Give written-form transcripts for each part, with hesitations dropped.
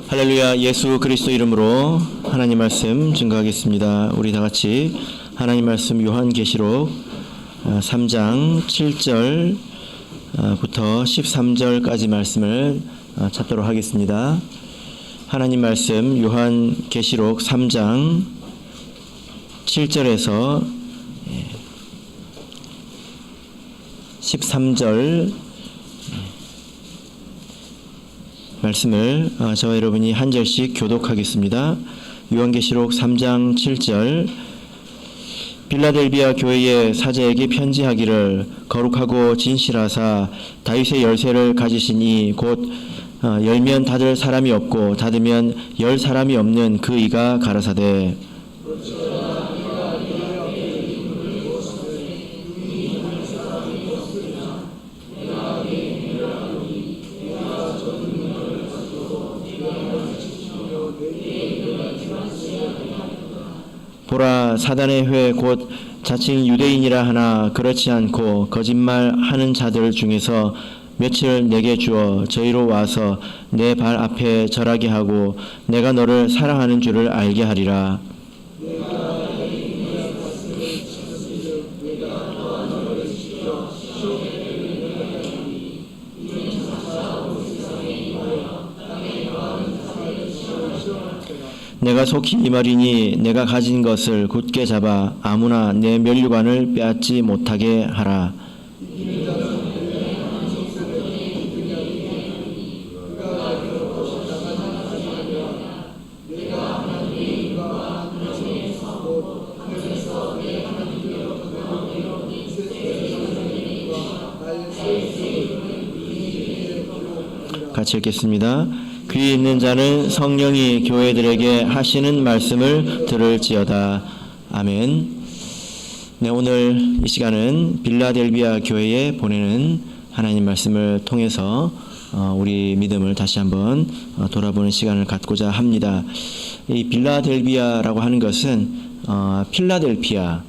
할렐루야. 예수 그리스도 이름으로 하나님 말씀 증거하겠습니다. 우리 다 같이 하나님 말씀 요한계시록 3장 7절부터 13절까지 말씀을 찾도록 하겠습니다. 하나님 말씀 요한계시록 3장 7절에서 13절 말씀을 저와 여러분이 한 절씩 교독하겠습니다. 요한계시록 3장 7절. 빌라델비아 교회의 사자에게 편지하기를 거룩하고 진실하사 다윗의 열쇠를 가지신 이 곧 열면 닫을 사람이 없고 닫으면 열 사람이 없는 그 이가 가라사대. 보라, 사단의 회 곧 자칭 유대인이라 하나 그렇지 않고 거짓말하는 자들 중에서 며칠 내게 주어 저희로 와서 내 발 앞에 절하게 하고 내가 너를 사랑하는 줄을 알게 하리라. 내가 속히 이 말이니 내가 가진 것을 굳게 잡아 아무나 내 면류관을 빼앗지 못하게 하라. 같이 읽겠습니다. 귀 있는 자는 성령이 교회들에게 하시는 말씀을 들을지어다. 아멘. 네, 오늘 이 시간은 빌라델비아 교회에 보내는 하나님 말씀을 통해서 우리 믿음을 다시 한번 돌아보는 시간을 갖고자 합니다. 이 빌라델비아라고 하는 것은 필라델피아,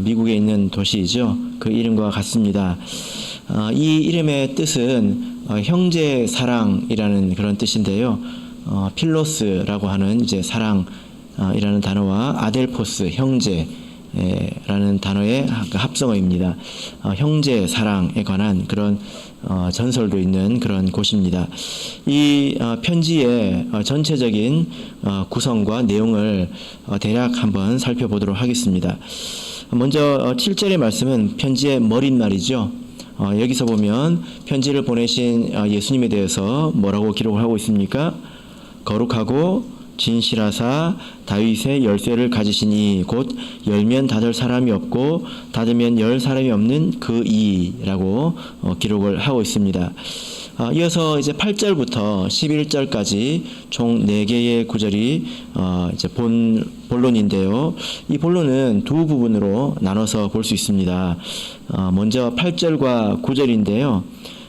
미국에 있는 도시이죠. 그 이름과 같습니다. 이 이름의 뜻은 형제 사랑이라는 그런 뜻인데요. 필로스라고 하는 이제 사랑이라는 단어와 아델포스 형제라는 단어의 합성어입니다. 형제 사랑에 관한 그런 전설도 있는 그런 곳입니다. 이 편지의 전체적인 구성과 내용을 대략 한번 살펴보도록 하겠습니다. 먼저 7절의 말씀은 편지의 머릿말이죠. 여기서 보면 편지를 보내신 예수님에 대해서 뭐라고 기록을 하고 있습니까? 거룩하고 진실하사 다윗의 열쇠를 가지시니 곧 열면 닫을 사람이 없고 닫으면 열 사람이 없는 그 이라고 기록을 하고 있습니다. 이어서 이제 8절부터 11절까지 총 4개의 구절이 이제 본론인데요. 이 본론은 두 부분으로 나눠서 볼 수 있습니다. 먼저 8절과 9절인데요.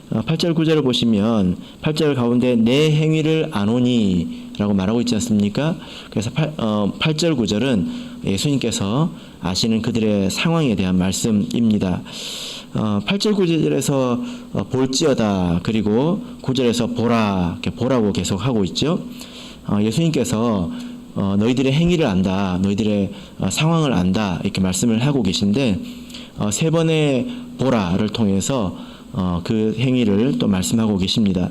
8절 9절을 보시면 8절 가운데 내 행위를 아노니 라고 말하고 있지 않습니까? 그래서 8절 9절은 예수님께서 아시는 그들의 상황에 대한 말씀입니다. 8절 9절에서 볼지어다, 그리고 9절에서 보라고 계속 하고 있죠. 예수님께서 너희들의 행위를 안다, 너희들의 상황을 안다, 이렇게 말씀을 하고 계신데 세 번의 보라를 통해서 그 행위를 또 말씀하고 계십니다.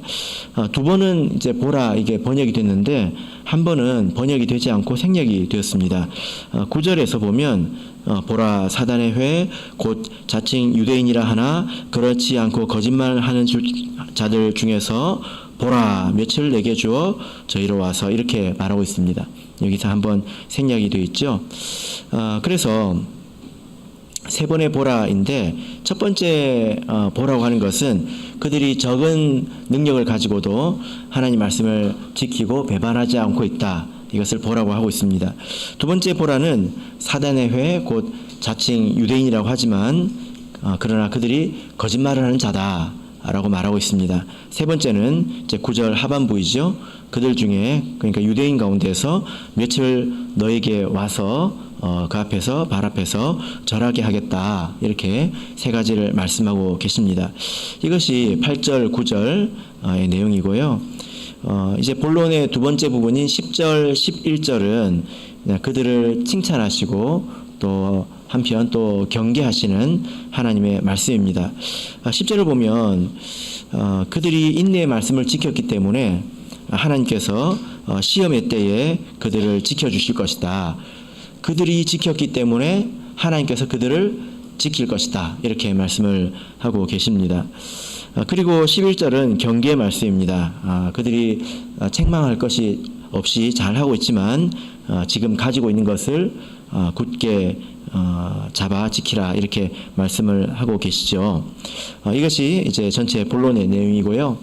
두 번은 이제 보라 이게 번역이 됐는데 한 번은 번역이 되지 않고 생략이 되었습니다. 9절에서 보면 보라, 사단의 회 곧 자칭 유대인이라 하나 그렇지 않고 거짓말하는 자들 중에서 보라, 며칠 내게 주어 저희로 와서, 이렇게 말하고 있습니다. 여기서 한번 생략이 되어 있죠. 그래서 세 번의 보라인데 첫 번째 보라고 하는 것은 그들이 적은 능력을 가지고도 하나님 말씀을 지키고 배반하지 않고 있다, 이것을 보라고 하고 있습니다. 두 번째 보라는 사단의 회 곧 자칭 유대인이라고 하지만 그러나 그들이 거짓말을 하는 자다 라고 말하고 있습니다. 세 번째는 이제 9절 하반부이죠. 그들 중에, 그러니까 유대인 가운데서 며칠 너에게 와서 그 앞에서, 발 앞에서 절하게 하겠다, 이렇게 세 가지를 말씀하고 계십니다. 이것이 8절 9절의 내용이고요. 이제 본론의 두 번째 부분인 10절, 11절은 그들을 칭찬하시고 또 한편 또 경계하시는 하나님의 말씀입니다. 10절을 보면 그들이 인내의 말씀을 지켰기 때문에 하나님께서 시험의 때에 그들을 지켜주실 것이다. 그들이 지켰기 때문에 하나님께서 그들을 지킬 것이다. 이렇게 말씀을 하고 계십니다. 그리고 11절은 경계의 말씀입니다. 그들이 책망할 것이 없이 잘하고 있지만 지금 가지고 있는 것을 굳게 잡아 지키라 이렇게 말씀을 하고 계시죠. 이것이 이제 전체 본론의 내용이고요.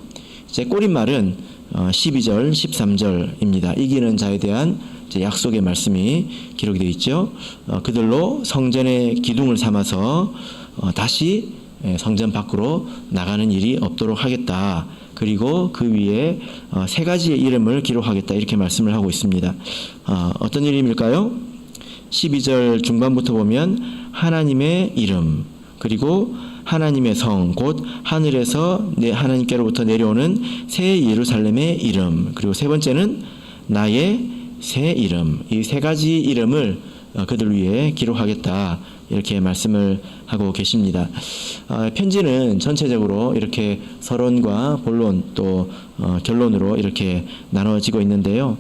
이제 꼬릿말은 12절, 13절입니다. 이기는 자에 대한 약속의 말씀이 기록이 되어 있죠. 그들로 성전의 기둥을 삼아서 다시 성전 밖으로 나가는 일이 없도록 하겠다. 그리고 그 위에 세 가지의 이름을 기록하겠다. 이렇게 말씀을 하고 있습니다. 어떤 이름일까요? 12절 중반부터 보면 하나님의 이름, 그리고 하나님의 성, 곧 하늘에서 하나님께로부터 내려오는 새 예루살렘의 이름, 그리고 세 번째는 나의 새 이름. 이 세 가지 이름을 그들 위해 기록하겠다. 이렇게 말씀을 하고 계십니다. 편지는 전체적으로 이렇게 서론과 본론 또 결론으로 이렇게 나눠지고 있는데요.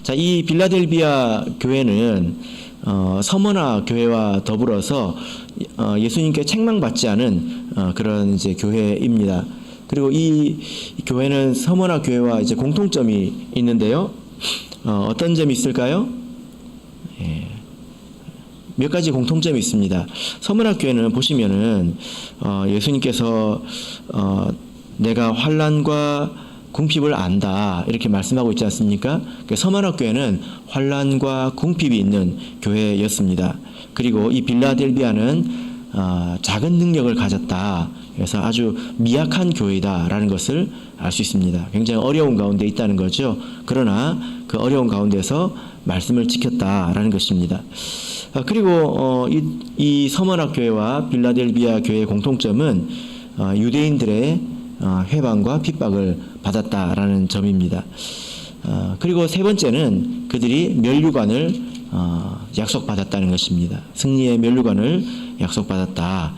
자, 이 빌라델비아 교회는 서머나 교회와 더불어서 예수님께 책망받지 않은 그런 이제 교회입니다. 그리고 이 교회는 서머나 교회와 이제 공통점이 있는데요. 어떤 점이 있을까요? 몇 가지 공통점이 있습니다. 서머나 교회는 보시면은 예수님께서 내가 환난과 궁핍을 안다 이렇게 말씀하고 있지 않습니까? 서머나 교회는 환난과 궁핍이 있는 교회였습니다. 그리고 이 빌라델비아는 작은 능력을 가졌다. 그래서 아주 미약한 교회다라는 것을 알 수 있습니다. 굉장히 어려운 가운데 있다는 거죠. 그러나 그 어려운 가운데서 말씀을 지켰다라는 것입니다. 그리고 이 서머나 교회와 빌라델비아 교회의 공통점은 유대인들의 회방과 핍박을 받았다라는 점입니다. 그리고 세 번째는 그들이 면류관을 약속받았다는 것입니다. 승리의 면류관을 약속받았다.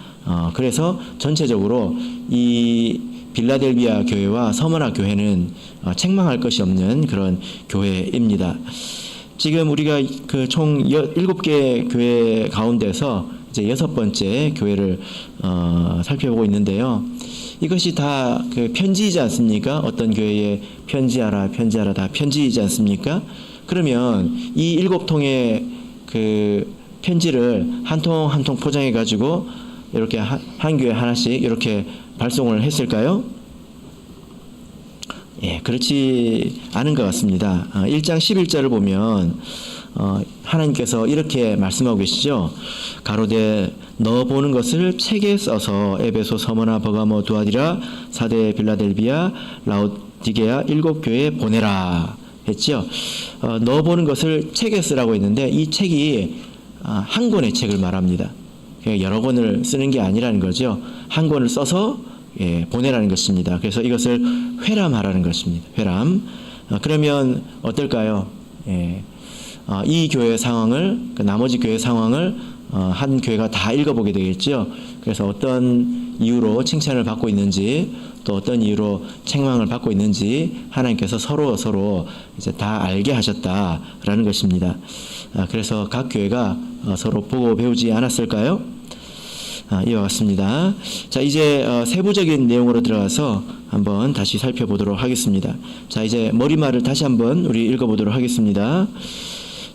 그래서 전체적으로 이 빌라델비아 교회와 서머나 교회는 책망할 것이 없는 그런 교회입니다. 지금 우리가 그 총 7개 교회 가운데서 이제 6번째 교회를 살펴보고 있는데요. 이것이 다 그 편지이지 않습니까? 어떤 교회에 편지하라 다 편지이지 않습니까? 그러면 이 7통의 그 편지를 한 통 한 통 포장해 가지고 이렇게 한 교회 하나씩 이렇게 발송을 했을까요? 그렇지 않은 것 같습니다. 1장 11절을 보면 하나님께서 이렇게 말씀하고 계시죠. 가로되 너 보는 것을 책에 써서 에베소, 서머나, 버가모, 두아디라, 사데, 빌라델비아, 라오디게아 7교회에 보내라 했죠. 너 보는 것을 책에 쓰라고 했는데 이 책이 한 권의 책을 말합니다. 여러 권을 쓰는 게 아니라는 거죠. 한 권을 써서 보내라는 것입니다. 그래서 이것을 회람하라는 것입니다. 회람. 그러면 어떨까요? 이 교회 상황을, 나머지 교회 상황을 한 교회가 다 읽어보게 되겠죠. 그래서 어떤 이유로 칭찬을 받고 있는지, 또 어떤 이유로 책망을 받고 있는지 하나님께서 서로 이제 다 알게 하셨다라는 것입니다. 그래서 각 교회가 서로 보고 배우지 않았을까요? 이와 같습니다. 자, 이제 세부적인 내용으로 들어가서 한번 다시 살펴보도록 하겠습니다. 자, 이제 머리말을 다시 한번 우리 읽어보도록 하겠습니다.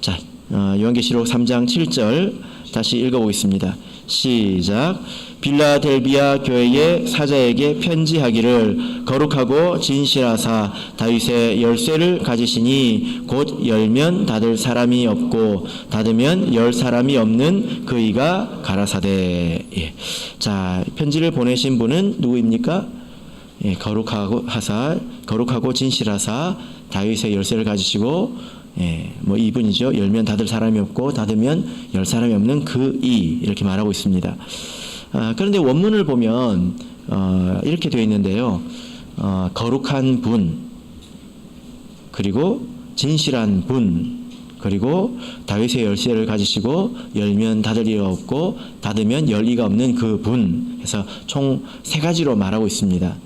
자, 요한계시록 3장 7절 다시 읽어보겠습니다. 시작. 빌라델비아 교회의 사자에게 편지하기를 거룩하고 진실하사 다윗의 열쇠를 가지시니 곧 열면 닫을 사람이 없고 닫으면 열 사람이 없는 그이가 가라사대. 자, 편지를 보내신 분은 누구입니까? 거룩하고 진실하사 다윗의 열쇠를 가지시고 뭐 이분이죠. 열면 닫을 사람이 없고 닫으면 열 사람이 없는 그이 이렇게 말하고 있습니다. 그런데 원문을 보면 이렇게 되어 있는데요. 거룩한 분, 그리고 진실한 분, 그리고 다윗의 열쇠를 가지시고 열면 닫을 리가 없고 닫으면 열 리가 없는 그 분 해서 총 세 가지로 말하고 있습니다.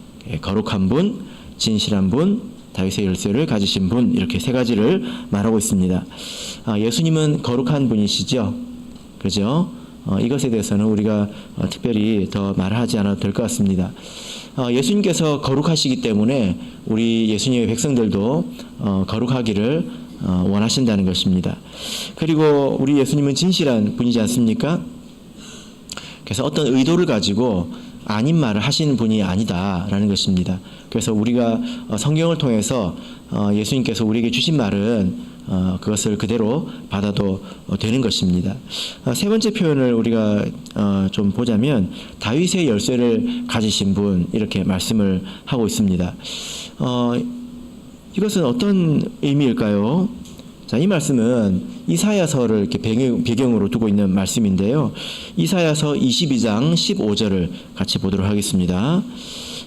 거룩한 분, 진실한 분, 다윗의 열쇠를 가지신 분, 이렇게 세 가지를 말하고 있습니다. 예수님은 거룩한 분이시죠? 그죠? 이것에 대해서는 우리가 특별히 더 말하지 않아도 될 것 같습니다. 예수님께서 거룩하시기 때문에 우리 예수님의 백성들도 거룩하기를 원하신다는 것입니다. 그리고 우리 예수님은 진실한 분이지 않습니까? 그래서 어떤 의도를 가지고 아닌 말을 하시는 분이 아니다라는 것입니다. 그래서 우리가 성경을 통해서 예수님께서 우리에게 주신 말은 그것을 그대로 받아도 되는 것입니다. 세 번째 표현을 우리가 좀 보자면 다윗의 열쇠를 가지신 분, 이렇게 말씀을 하고 있습니다. 이것은 어떤 의미일까요? 자, 이 말씀은 이사야서를 이렇게 배경으로 두고 있는 말씀인데요. 이사야서 22장 15절을 같이 보도록 하겠습니다.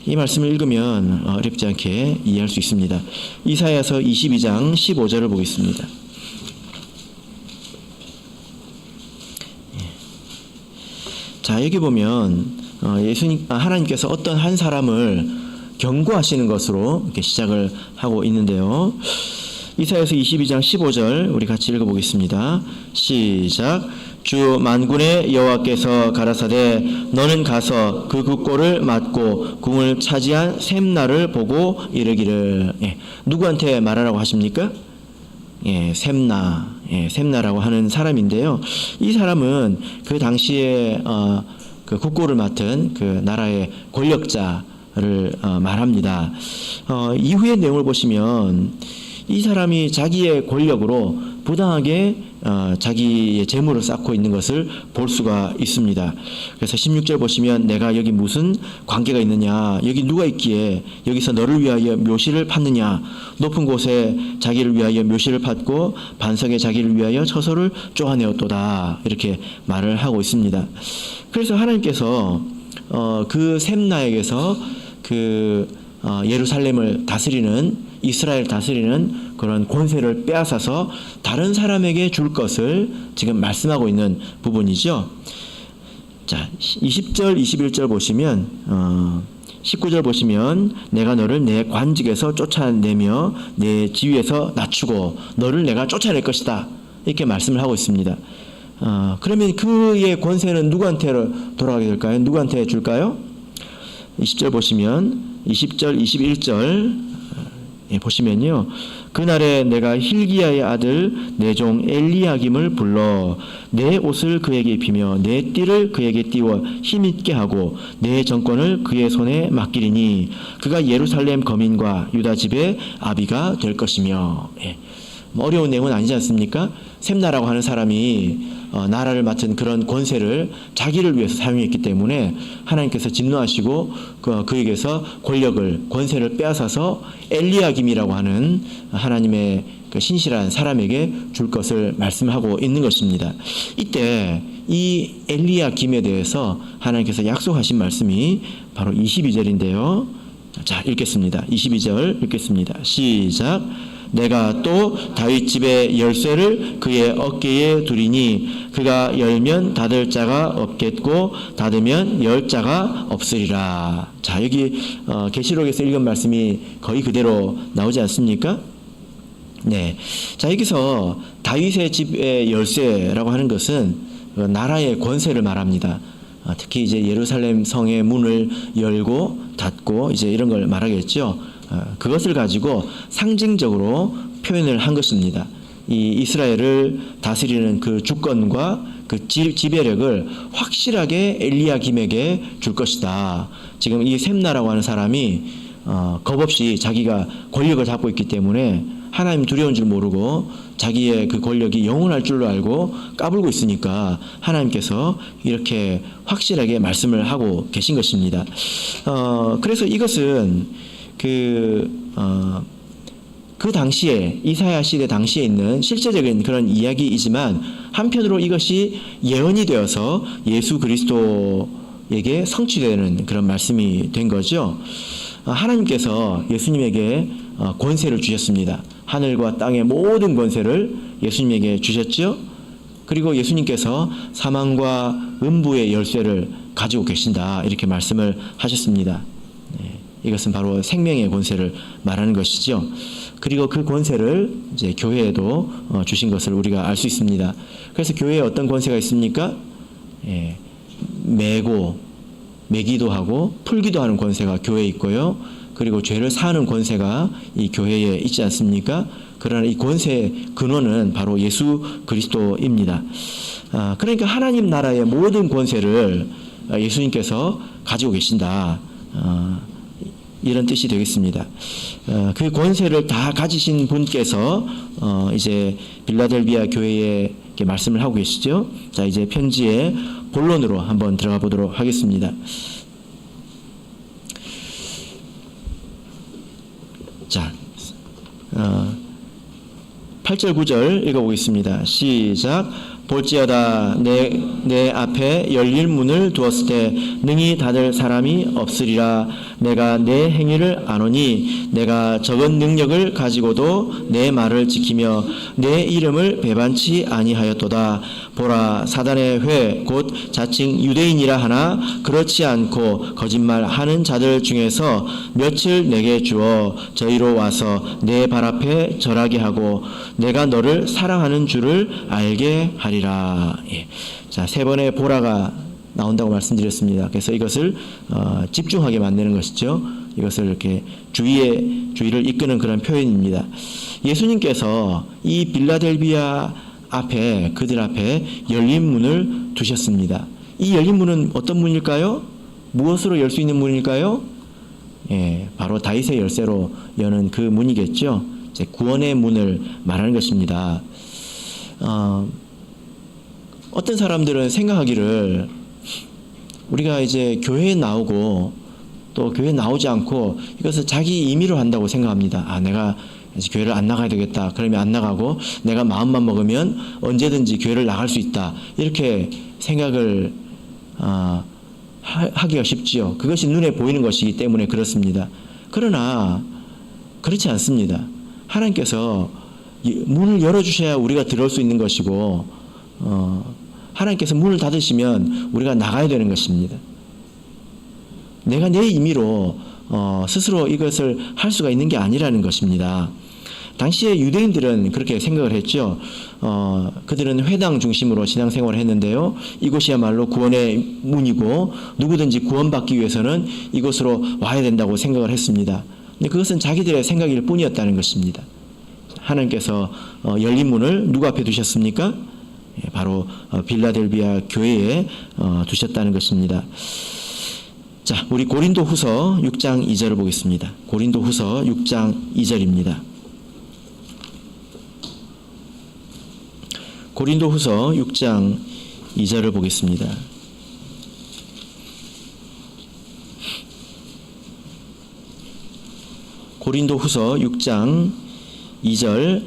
이 말씀을 읽으면 어렵지 않게 이해할 수 있습니다. 이사야서 22장 15절을 보겠습니다. 자, 여기 보면 하나님께서 어떤 한 사람을 경고하시는 것으로 이렇게 시작을 하고 있는데요. 이사야서 22장 15절 우리 같이 읽어보겠습니다. 시작. 주 만군의 여호와께서 가라사대 너는 가서 그 국고를 맞고 궁을 차지한 셈나를 보고 이르기를. 누구한테 말하라고 하십니까? 셈나라고 하는 사람인데요. 이 사람은 그 당시에 그 국고를 맡은 그 나라의 권력자를 말합니다. 이후의 내용을 보시면 이 사람이 자기의 권력으로 부당하게 자기의 재물을 쌓고 있는 것을 볼 수가 있습니다. 그래서 16절 보시면 내가 여기 무슨 관계가 있느냐, 여기 누가 있기에 여기서 너를 위하여 묘실을 팠느냐, 높은 곳에 자기를 위하여 묘실을 팠고 반석에 자기를 위하여 처소를 쪼아내었도다, 이렇게 말을 하고 있습니다. 그래서 하나님께서 그 셈나에게서 그 예루살렘을 다스리는, 이스라엘 다스리는 그런 권세를 빼앗아서 다른 사람에게 줄 것을 지금 말씀하고 있는 부분이죠. 자, 20절, 21절 보시면 19절 보시면 내가 너를 내 관직에서 쫓아내며 내 지위에서 낮추고 너를 내가 쫓아낼 것이다, 이렇게 말씀을 하고 있습니다. 그러면 그의 권세는 누구한테 돌아가게 될까요? 누구한테 줄까요? 20절 보시면 20절, 21절 보시면요. 그날에 내가 힐기야의 아들 내 종 엘리야김을 불러 내 옷을 그에게 입히며 내 띠를 그에게 띄워 힘있게 하고 내 정권을 그의 손에 맡기리니 그가 예루살렘 거민과 유다 집의 아비가 될 것이며. 어려운 내용은 아니지 않습니까? 셈나라고 하는 사람이 나라를 맡은 그런 권세를 자기를 위해서 사용했기 때문에 하나님께서 진노하시고 그에게서 권세를 빼앗아서 엘리야김이라고 하는 하나님의 그 신실한 사람에게 줄 것을 말씀하고 있는 것입니다. 이때 이 엘리야김에 대해서 하나님께서 약속하신 말씀이 바로 22절인데요. 자, 읽겠습니다. 22절 읽겠습니다. 시작. 내가 또 다윗 집의 열쇠를 그의 어깨에 두리니 그가 열면 닫을 자가 없겠고 닫으면 열 자가 없으리라. 자, 여기 계시록에서 읽은 말씀이 거의 그대로 나오지 않습니까? 네. 자, 여기서 다윗의 집의 열쇠라고 하는 것은 나라의 권세를 말합니다. 특히 이제 예루살렘 성의 문을 열고 닫고 이제 이런 걸 말하겠죠. 그것을 가지고 상징적으로 표현을 한 것입니다. 이 이스라엘을 다스리는 그 주권과 그 지배력을 확실하게 엘리야김에게 줄 것이다. 지금 이 셈나라고 하는 사람이 겁없이 자기가 권력을 잡고 있기 때문에 하나님 두려운 줄 모르고 자기의 그 권력이 영원할 줄로 알고 까불고 있으니까 하나님께서 이렇게 확실하게 말씀을 하고 계신 것입니다. 그래서 이것은 그 당시에 이사야 시대 당시에 있는 실제적인 그런 이야기이지만 한편으로 이것이 예언이 되어서 예수 그리스도에게 성취되는 그런 말씀이 된 거죠. 하나님께서 예수님에게 권세를 주셨습니다. 하늘과 땅의 모든 권세를 예수님에게 주셨죠. 그리고 예수님께서 사망과 음부의 열쇠를 가지고 계신다 이렇게 말씀을 하셨습니다. 이것은 바로 생명의 권세를 말하는 것이죠. 그리고 그 권세를 이제 교회에도 주신 것을 우리가 알 수 있습니다. 그래서 교회에 어떤 권세가 있습니까? 매기도 하고 풀기도 하는 권세가 교회에 있고요. 그리고 죄를 사하는 권세가 이 교회에 있지 않습니까? 그러나 이 권세의 근원은 바로 예수 그리스도입니다. 그러니까 하나님 나라의 모든 권세를 예수님께서 가지고 계신다. 이런 뜻이 되겠습니다. 그 권세를 다 가지신 분께서 이제 빌라델비아 교회에 말씀을 하고 계시죠. 자, 이제 편지의 본론으로 한번 들어가 보도록 하겠습니다. 자, 8절 9절 읽어보겠습니다. 시작. 볼지어다 내 앞에 열릴 문을 두었을 때 능히 닫을 사람이 없으리라. 내가 내 행위를 아노니 내가 적은 능력을 가지고도 내 말을 지키며 내 이름을 배반치 아니하였도다. 보라, 사단의 회 곧 자칭 유대인이라 하나 그렇지 않고 거짓말하는 자들 중에서 며칠 내게 주어 저희로 와서 내 발 앞에 절하게 하고 내가 너를 사랑하는 줄을 알게 하리라. 자, 세 번의 보라가 나온다고 말씀드렸습니다. 그래서 이것을 집중하게 만드는 것이죠. 이것을 이렇게 주의를 이끄는 그런 표현입니다. 예수님께서 이 빌라델비아 앞에, 그들 앞에 열린 문을 두셨습니다. 이 열린 문은 어떤 문일까요? 무엇으로 열 수 있는 문일까요? 바로 다윗의 열쇠로 여는 그 문이겠죠. 이제 구원의 문을 말하는 것입니다. 어떤 사람들은 생각하기를 우리가 이제 교회에 나오고 또 교회에 나오지 않고 이것을 자기 임의로 한다고 생각합니다. 내가 이제 교회를 안 나가야 되겠다. 그러면 안 나가고 내가 마음만 먹으면 언제든지 교회를 나갈 수 있다. 이렇게 생각을 하기가 쉽지요. 그것이 눈에 보이는 것이기 때문에 그렇습니다. 그러나 그렇지 않습니다. 하나님께서 문을 열어주셔야 우리가 들어올 수 있는 것이고 하나님께서 문을 닫으시면 우리가 나가야 되는 것입니다. 내가 내 임의로 스스로 이것을 할 수가 있는 게 아니라는 것입니다. 당시에 유대인들은 그렇게 생각을 했죠. 그들은 회당 중심으로 신앙생활을 했는데요. 이곳이야말로 구원의 문이고 누구든지 구원받기 위해서는 이곳으로 와야 된다고 생각을 했습니다. 근데 그것은 자기들의 생각일 뿐이었다는 것입니다. 하나님께서 열린 문을 누구 앞에 두셨습니까? 바로 빌라델비아 교회에 두셨다는 것입니다. 자, 우리 고린도후서 6장 2절을 보겠습니다. 고린도후서 6장 2절입니다. 고린도후서 6장 2절을 보겠습니다. 고린도후서 6장 2절,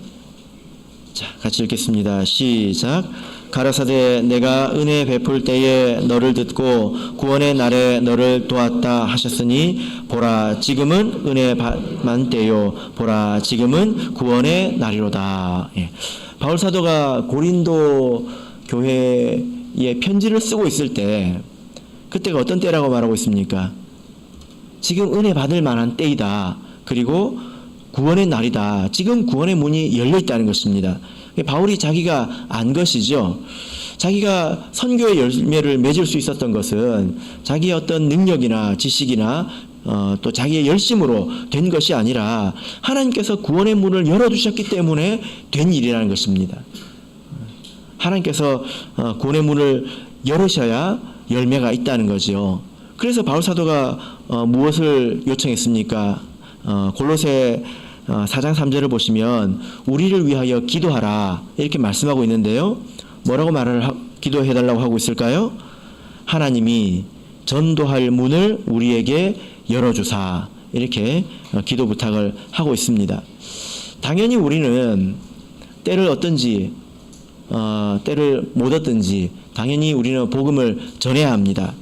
자, 같이 읽겠습니다. 시작. 가라사대 내가 은혜 베풀 때에 너를 듣고 구원의 날에 너를 도왔다 하셨으니 보라 지금은 은혜만 때요 보라 지금은 구원의 날이로다. 바울 사도가 고린도 교회에 편지를 쓰고 있을 때 그때가 어떤 때라고 말하고 있습니까? 지금 은혜 받을 만한 때이다. 그리고 구원의 날이다. 지금 구원의 문이 열려 있다는 것입니다. 바울이 자기가 안 것이죠. 자기가 선교의 열매를 맺을 수 있었던 것은 자기의 어떤 능력이나 지식이나 또 자기의 열심으로 된 것이 아니라 하나님께서 구원의 문을 열어주셨기 때문에 된 일이라는 것입니다. 하나님께서 구원의 문을 열으셔야 열매가 있다는 거죠. 그래서 바울 사도가 무엇을 요청했습니까? 골로새 4장 3절을 보시면 우리를 위하여 기도하라 이렇게 말씀하고 있는데요. 뭐라고 기도해달라고 하고 있을까요? 하나님이 전도할 문을 우리에게 열어주사 이렇게 기도 부탁을 하고 있습니다. 당연히 우리는 때를 얻든지 때를 못 얻든지 당연히 우리는 복음을 전해야 합니다.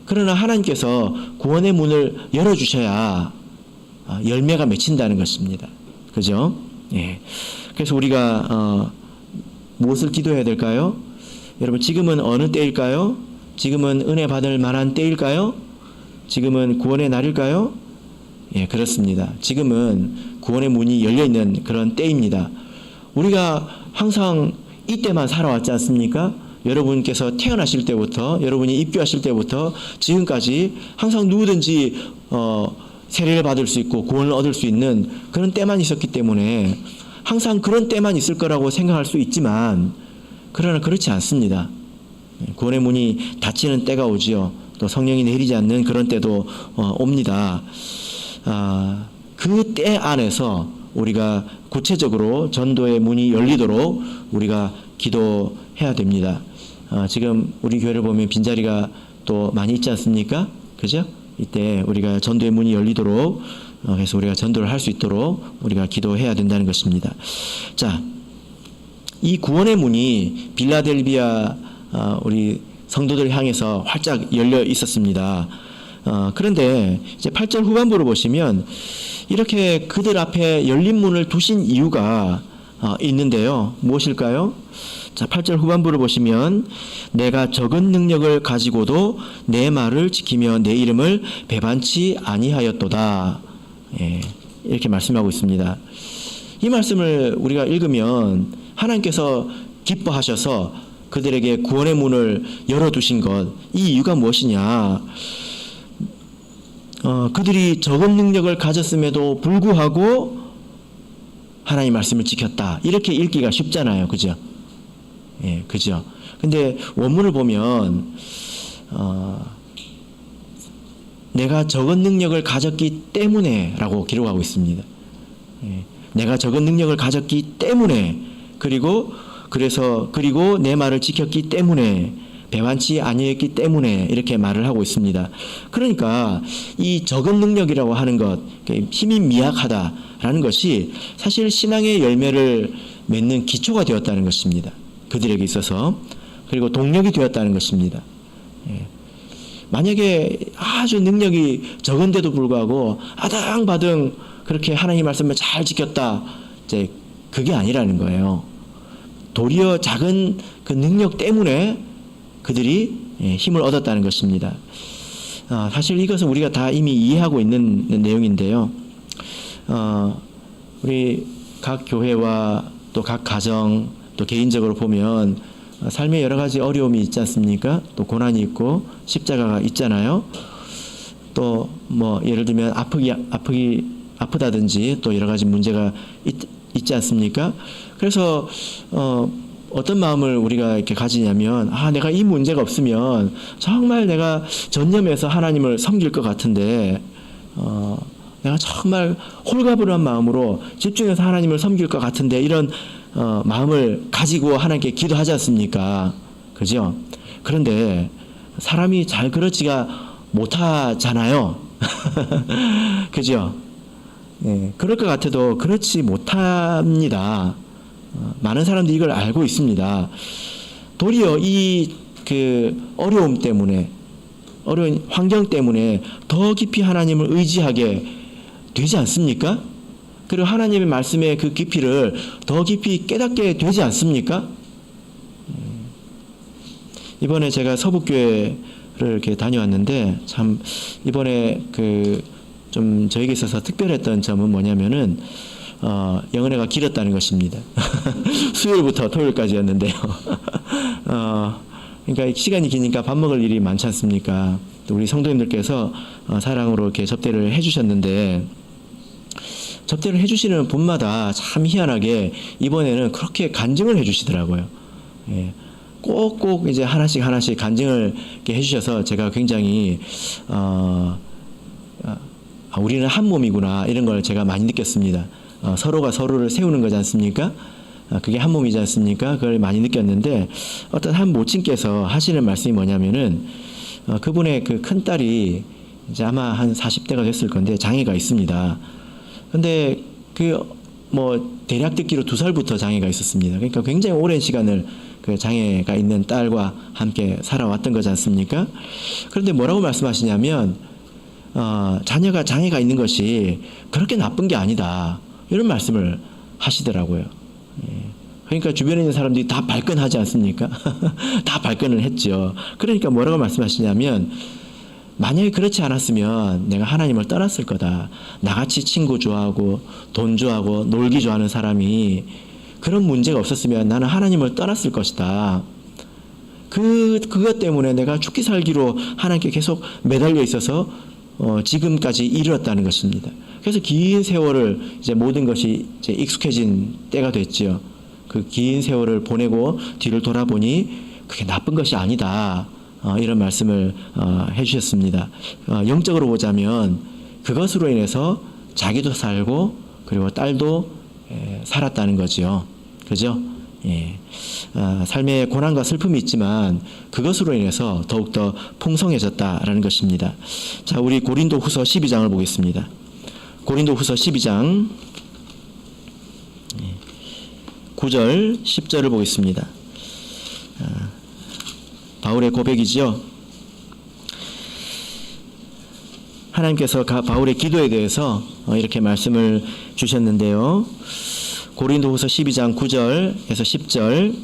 그러나 하나님께서 구원의 문을 열어주셔야 열매가 맺힌다는 것입니다. 그죠? 예. 그래서 우리가 무엇을 기도해야 될까요? 여러분, 지금은 어느 때일까요? 지금은 은혜 받을 만한 때일까요? 지금은 구원의 날일까요? 예, 그렇습니다. 지금은 구원의 문이 열려있는 그런 때입니다. 우리가 항상 이때만 살아왔지 않습니까? 여러분께서 태어나실 때부터, 여러분이 입교하실 때부터 지금까지 항상 누구든지 세례를 받을 수 있고 구원을 얻을 수 있는 그런 때만 있었기 때문에 항상 그런 때만 있을 거라고 생각할 수 있지만, 그러나 그렇지 않습니다. 구원의 문이 닫히는 때가 오지요. 또 성령이 내리지 않는 그런 때도 옵니다. 그 때 안에서 우리가 구체적으로 전도의 문이 열리도록 우리가 기도해야 됩니다. 지금 우리 교회를 보면 빈자리가 또 많이 있지 않습니까? 그죠? 이때 우리가 전도의 문이 열리도록, 그래서 우리가 전도를 할 수 있도록 우리가 기도해야 된다는 것입니다. 자, 이 구원의 문이 빌라델비아 우리 성도들 향해서 활짝 열려 있었습니다. 그런데 이제 8절 후반부를 보시면 이렇게 그들 앞에 열린 문을 두신 이유가 있는데요. 무엇일까요? 자, 8절 후반부를 보시면 내가 적은 능력을 가지고도 내 말을 지키며 내 이름을 배반치 아니하였도다. 예, 이렇게 말씀하고 있습니다. 이 말씀을 우리가 읽으면 하나님께서 기뻐하셔서 그들에게 구원의 문을 열어두신 것, 이 이유가 무엇이냐? 그들이 적은 능력을 가졌음에도 불구하고 하나님 말씀을 지켰다. 이렇게 읽기가 쉽잖아요. 그죠? 예, 그죠? 근데 원문을 보면, 내가 적은 능력을 가졌기 때문에 라고 기록하고 있습니다. 예, 내가 적은 능력을 가졌기 때문에, 그리고 내 말을 지켰기 때문에, 배반치 아니했기 때문에 이렇게 말을 하고 있습니다. 그러니까 이 적은 능력이라고 하는 것, 힘이 미약하다라는 것이 사실 신앙의 열매를 맺는 기초가 되었다는 것입니다. 그들에게 있어서. 그리고 동력이 되었다는 것입니다. 예. 만약에 아주 능력이 적은데도 불구하고 아등바등 그렇게 하나님 말씀을 잘 지켰다, 이제 그게 아니라는 거예요. 도리어 작은 그 능력 때문에 그들이 힘을 얻었다는 것입니다. 사실 이것은 우리가 다 이미 이해하고 있는 내용인데요. 우리 각 교회와 또 각 가정, 또 개인적으로 보면 삶에 여러 가지 어려움이 있지 않습니까? 또 고난이 있고 십자가가 있잖아요. 또 뭐 예를 들면 아프다든지 또 여러 가지 문제가 있지 않습니까? 그래서 어떤 마음을 우리가 이렇게 가지냐면, 내가 이 문제가 없으면 정말 내가 전념해서 하나님을 섬길 것 같은데, 내가 정말 홀가분한 마음으로 집중해서 하나님을 섬길 것 같은데, 이런 마음을 가지고 하나님께 기도하지 않습니까? 그죠? 그런데 사람이 잘 그렇지가 못하잖아요. 그죠? 예, 그럴 것 같아도 그렇지 못합니다. 많은 사람들이 이걸 알고 있습니다. 도리어 어려움 때문에, 어려운 환경 때문에 더 깊이 하나님을 의지하게 되지 않습니까? 그리고 하나님의 말씀의 그 깊이를 더 깊이 깨닫게 되지 않습니까? 이번에 제가 서북교회를 이렇게 다녀왔는데, 참 이번에 좀 저에게 있어서 특별했던 점은 뭐냐면은 영은회가 길었다는 것입니다. 수요일부터 토요일까지였는데요. 그러니까 시간이 기니까 밥 먹을 일이 많지 않습니까? 또 우리 성도님들께서 사랑으로 이렇게 접대를 해주셨는데, 접대를 해주시는 분마다 참 희한하게 이번에는 그렇게 간증을 해주시더라고요. 예. 꼭꼭 이제 하나씩 간증을 이렇게 해주셔서 제가 굉장히 우리는 한 몸이구나, 이런 걸 제가 많이 느꼈습니다. 서로가 서로를 세우는 거지 않습니까? 그게 한 몸이지 않습니까? 그걸 많이 느꼈는데, 어떤 한 모친께서 하시는 말씀이 뭐냐면은, 그분의 그 큰딸이 이제 아마 한 40대가 됐을 건데 장애가 있습니다. 근데 대략 듣기로 2살부터 장애가 있었습니다. 그러니까 굉장히 오랜 시간을 그 장애가 있는 딸과 함께 살아왔던 거지 않습니까? 그런데 뭐라고 말씀하시냐면, 자녀가 장애가 있는 것이 그렇게 나쁜 게 아니다. 이런 말씀을 하시더라고요. 그러니까 주변에 있는 사람들이 다 발끈하지 않습니까? 다 발끈을 했죠. 그러니까 뭐라고 말씀하시냐면, 만약에 그렇지 않았으면 내가 하나님을 떠났을 거다. 나같이 친구 좋아하고 돈 좋아하고 놀기 좋아하는 사람이 그런 문제가 없었으면 나는 하나님을 떠났을 것이다. 그것 때문에 내가 죽기 살기로 하나님께 계속 매달려 있어서 지금까지 이르렀다는 것입니다. 그래서 긴 세월을 이제 모든 것이 이제 익숙해진 때가 됐죠. 그 긴 세월을 보내고 뒤를 돌아보니 그게 나쁜 것이 아니다. 이런 말씀을 해주셨습니다. 영적으로 보자면 그것으로 인해서 자기도 살고 그리고 딸도 살았다는 거죠. 그죠? 예. 삶에 고난과 슬픔이 있지만 그것으로 인해서 더욱더 풍성해졌다라는 것입니다. 자, 우리 고린도후서 12장을 보겠습니다. 고린도후서 12장 9절 10절을 보겠습니다. 바울의 고백이죠. 하나님께서 바울의 기도에 대해서 이렇게 말씀을 주셨는데요. 고린도후서 12장 9절에서 10절.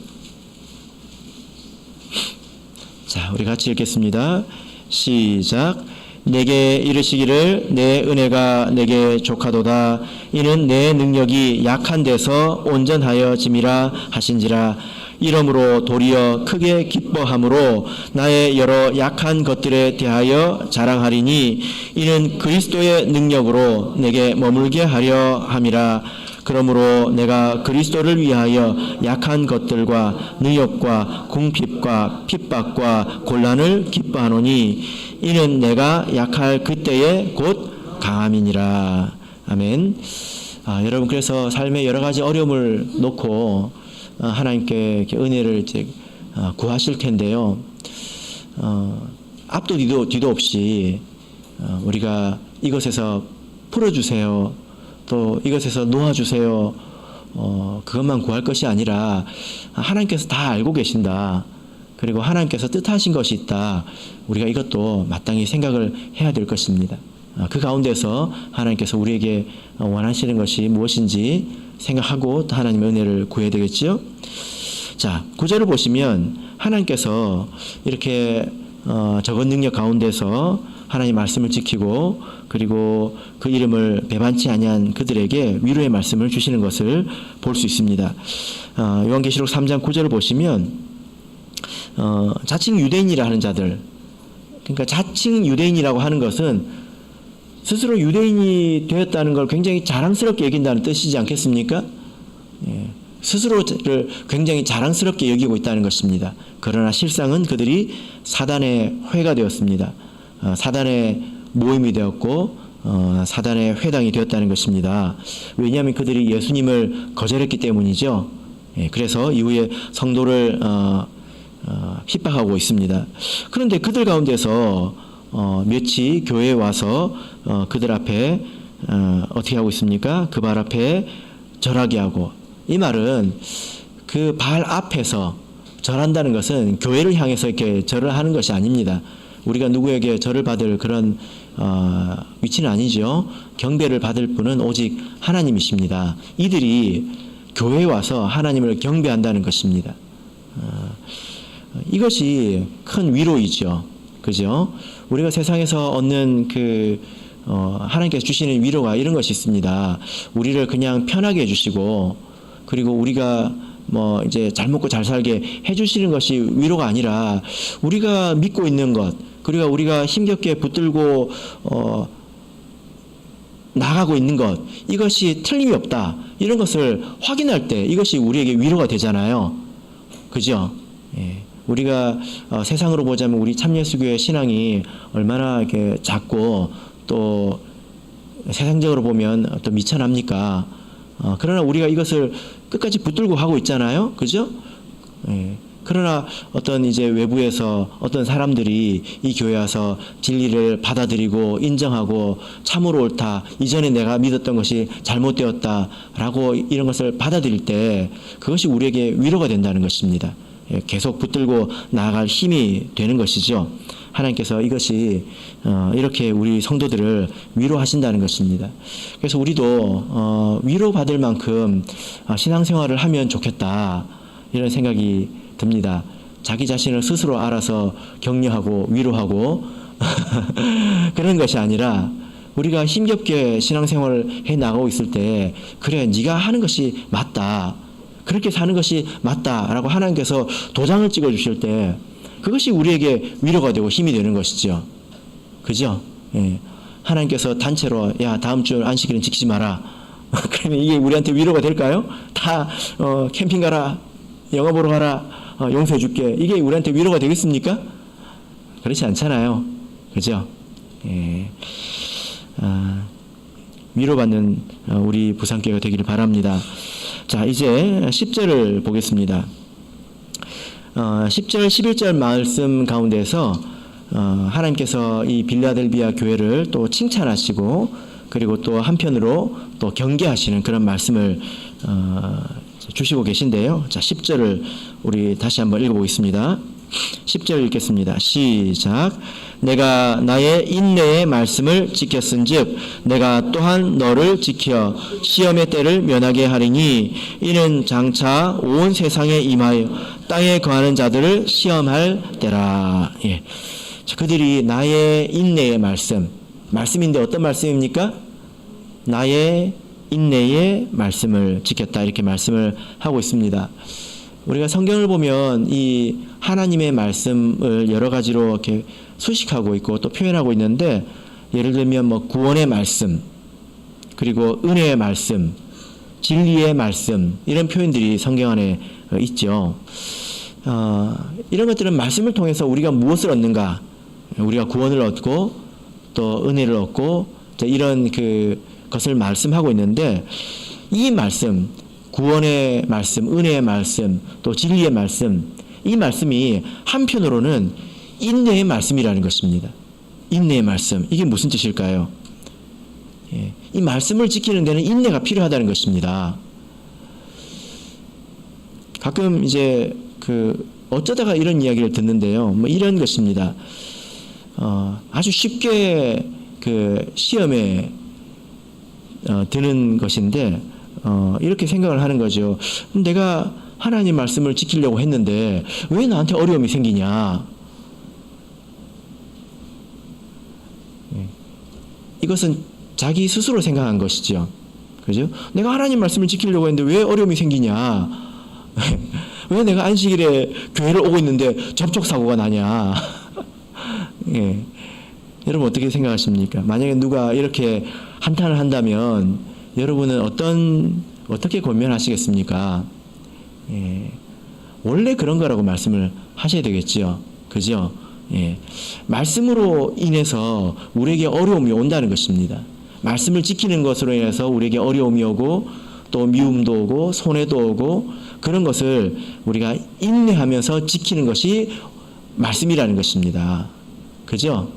자, 우리 같이 읽겠습니다. 시작. 내게 이르시기를 내 은혜가 내게 족하도다. 이는 내 능력이 약한 데서 온전하여 짐이라 하신지라. 이러므로 도리어 크게 기뻐함으로 나의 여러 약한 것들에 대하여 자랑하리니 이는 그리스도의 능력으로 내게 머물게 하려 함이라. 그러므로 내가 그리스도를 위하여 약한 것들과 능력과 궁핍과 핍박과 곤란을 기뻐하노니 이는 내가 약할 그때에 곧 강함이니라. 아멘. 여러분, 그래서 삶의 여러 가지 어려움을 놓고 하나님께 이렇게 은혜를 이제 구하실 텐데요. 앞도 뒤도 없이 우리가 이것에서 풀어주세요. 또 이것에서 놓아주세요. 그것만 구할 것이 아니라 하나님께서 다 알고 계신다. 그리고 하나님께서 뜻하신 것이 있다. 우리가 이것도 마땅히 생각을 해야 될 것입니다. 그 가운데서 하나님께서 우리에게 원하시는 것이 무엇인지 생각하고 하나님의 은혜를 구해야 되겠죠. 자, 9절을 보시면 하나님께서 이렇게 적은 능력 가운데서 하나님 말씀을 지키고 그리고 그 이름을 배반치 아니한 그들에게 위로의 말씀을 주시는 것을 볼 수 있습니다. 요한계시록 3장 9절을 보시면 자칭 유대인이라 하는 자들, 그러니까 자칭 유대인이라고 하는 것은 스스로 유대인이 되었다는 걸 굉장히 자랑스럽게 여긴다는 뜻이지 않겠습니까? 예. 스스로를 굉장히 자랑스럽게 여기고 있다는 것입니다. 그러나 실상은 그들이 사단의 회가 되었습니다. 사단의 모임이 되었고 사단의 회당이 되었다는 것입니다. 왜냐하면 그들이 예수님을 거절했기 때문이죠. 예. 그래서 이후에 성도를 핍박하고 있습니다. 그런데 그들 가운데서 몇이 교회에 와서 그들 앞에 어떻게 하고 있습니까? 그 발 앞에 절하게 하고, 이 말은 그 발 앞에서 절한다는 것은 교회를 향해서 이렇게 절을 하는 것이 아닙니다. 우리가 누구에게 절을 받을 그런 위치는 아니죠. 경배를 받을 분은 오직 하나님이십니다. 이들이 교회에 와서 하나님을 경배한다는 것입니다. 이것이 큰 위로이죠. 그죠? 우리가 세상에서 얻는 하나님께서 주시는 위로가 이런 것이 있습니다. 우리를 그냥 편하게 해주시고, 그리고 우리가 이제 잘 먹고 잘 살게 해주시는 것이 위로가 아니라, 우리가 믿고 있는 것, 그리고 우리가 힘겹게 붙들고, 나가고 있는 것, 이것이 틀림이 없다. 이런 것을 확인할 때 이것이 우리에게 위로가 되잖아요. 그죠? 예. 우리가 세상으로 보자면 우리 참예수교의 신앙이 얼마나 이렇게 작고 또 세상적으로 보면 또 미천합니까? 그러나 우리가 이것을 끝까지 붙들고 하고 있잖아요. 그죠? 예. 그러나 어떤 이제 외부에서 어떤 사람들이 이 교회에 와서 진리를 받아들이고 인정하고 참으로 옳다, 이전에 내가 믿었던 것이 잘못되었다라고 이런 것을 받아들일 때 그것이 우리에게 위로가 된다는 것입니다. 계속 붙들고 나아갈 힘이 되는 것이죠. 하나님께서 이것이 이렇게 우리 성도들을 위로하신다는 것입니다. 그래서 우리도 위로받을 만큼 신앙생활을 하면 좋겠다, 이런 생각이 듭니다. 자기 자신을 스스로 알아서 격려하고 위로하고 그런 것이 아니라 우리가 힘겹게 신앙생활을 해 나가고 있을 때, 그래, 네가 하는 것이 맞다, 그렇게 사는 것이 맞다라고 하나님께서 도장을 찍어 주실 때, 그것이 우리에게 위로가 되고 힘이 되는 것이죠. 그죠? 예. 하나님께서 단체로, 야, 다음 주 안식일은 지키지 마라, 그러면 이게 우리한테 위로가 될까요? 다 캠핑 가라, 영화 보러 가라, 용서해 줄게, 이게 우리한테 위로가 되겠습니까? 그렇지 않잖아요. 그죠? 예. 위로받는 우리 부산교회가 되기를 바랍니다. 자, 이제 10절을 보겠습니다. 10절, 11절 말씀 가운데서 하나님께서 이 빌라델비아 교회를 또 칭찬하시고, 그리고 또 한편으로 또 경계하시는 그런 말씀을 주시고 계신데요. 자, 10절을 우리 다시 한번 읽어보겠습니다. 10절 읽겠습니다. 시작. 내가 나의 인내의 말씀을 지켰은즉 내가 또한 너를 지켜 시험의 때를 면하게 하리니 이는 장차 온 세상에 임하여 땅에 거하는 자들을 시험할 때라. 예. 자, 그들이 나의 인내의 말씀인데 어떤 말씀입니까? 나의 인내의 말씀을 지켰다, 이렇게 말씀을 하고 있습니다. 우리가 성경을 보면 이 하나님의 말씀을 여러 가지로 이렇게 수식하고 있고 또 표현하고 있는데, 예를 들면 뭐 구원의 말씀, 그리고 은혜의 말씀, 진리의 말씀, 이런 표현들이 성경 안에 있죠. 이런 것들은 말씀을 통해서 우리가 무엇을 얻는가? 우리가 구원을 얻고 또 은혜를 얻고 이런 것을 말씀하고 있는데, 이 말씀, 구원의 말씀, 은혜의 말씀, 또 진리의 말씀, 이 말씀이 한편으로는 인내의 말씀이라는 것입니다. 인내의 말씀, 이게 무슨 뜻일까요? 예, 이 말씀을 지키는 데는 인내가 필요하다는 것입니다. 가끔 이제 어쩌다가 이런 이야기를 듣는데요. 뭐 이런 것입니다. 아주 쉽게 시험에 드는 것인데, 이렇게 생각을 하는 거죠. 내가 하나님 말씀을 지키려고 했는데 왜 나한테 어려움이 생기냐? 이것은 자기 스스로 생각한 것이죠. 그죠? 내가 하나님 말씀을 지키려고 했는데 왜 어려움이 생기냐? 왜 내가 안식일에 교회를 오고 있는데 접촉사고가 나냐? 예. 여러분 어떻게 생각하십니까? 만약에 누가 이렇게 한탄을 한다면 여러분은 어떻게 권면하시겠습니까? 예. 원래 그런 거라고 말씀을 하셔야 되겠지요. 그죠? 예. 말씀으로 인해서 우리에게 어려움이 온다는 것입니다. 말씀을 지키는 것으로 인해서 우리에게 어려움이 오고 또 미움도 오고 손해도 오고, 그런 것을 우리가 인내하면서 지키는 것이 말씀이라는 것입니다. 그죠?